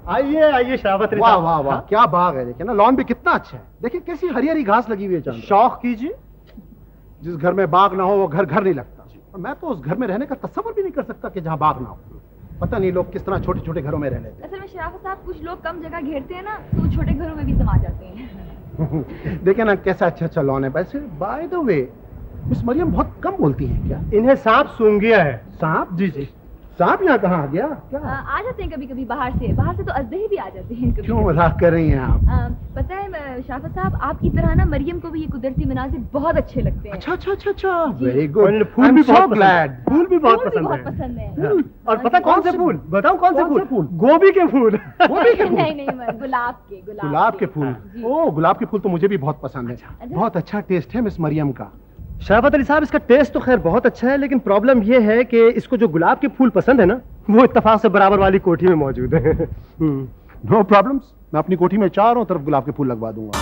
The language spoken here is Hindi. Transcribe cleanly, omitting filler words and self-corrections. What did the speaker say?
आइए आइए शराफत अली वाह साहब। वाह वाह, क्या बाग है। देखिए ना, लॉन भी कितना अच्छा है। देखिए कैसी हरी हरी घास लगी हुई है चांद। शौक कीजिए। जिस घर में बाग ना हो वो घर घर नहीं लगता। और मैं तो उस घर में रहने का तस्वर भी नहीं कर सकता कि जहाँ बाग ना हो। पता नहीं लोग किस तरह छोटे छोटे घरों में रह लेते असल में शराफत साहब, कुछ लोग कम जगह घेरते हैं ना, तो वो छोटे घरों में भी समा जाते हैं। हैं। देखिए ना कैसा अच्छा अच्छा लॉन है। वैसे by the way, miss Mariam बहुत कम बोलती है क्या? इन्हें सांप सूंघ गया है। सांप? जी जी। सांप यहाँ कहाँ आ गया? क्या? आ जाते हैं कभी कभी बाहर से तो अजदहे भी आ जाते हैं कभी। क्यों मजाक कर रही हैं आप? पता है शराफत साहब, आपकी तरह ना मरियम को भी ये कुदरती मनाजिर बहुत अच्छे लगते हैं। अच्छा अच्छा अच्छा अच्छा, जी। Very good. फूल भी बहुत ग्लैड। फूल भी बहुत फूल भी पसंद बहुत है। पसंद है। हाँ। और पता कौन से फूल? बताऊं कौन से कौन से फूल? फूल? गोभी के फूल। गोभी के फूल? नहीं नहीं, गुलाब के गुलाब के फूल। जी। ओ, गुलाब के फूल तो मुझे भी बहुत पसंद है। अच्छा। बहुत अच्छा टेस्ट है मिस मरियम का। शराफत अली साहब, इसका टेस्ट तो खैर बहुत अच्छा है, लेकिन प्रॉब्लम ये है कि इसको जो गुलाब के फूल पसंद है ना, वो इत्तेफाक से बराबर वाली कोठी में मौजूद है। नो प्रॉब्लम्स, मैं अपनी कोठी में चारों तरफ गुलाब के फूल लगवा दूंगा।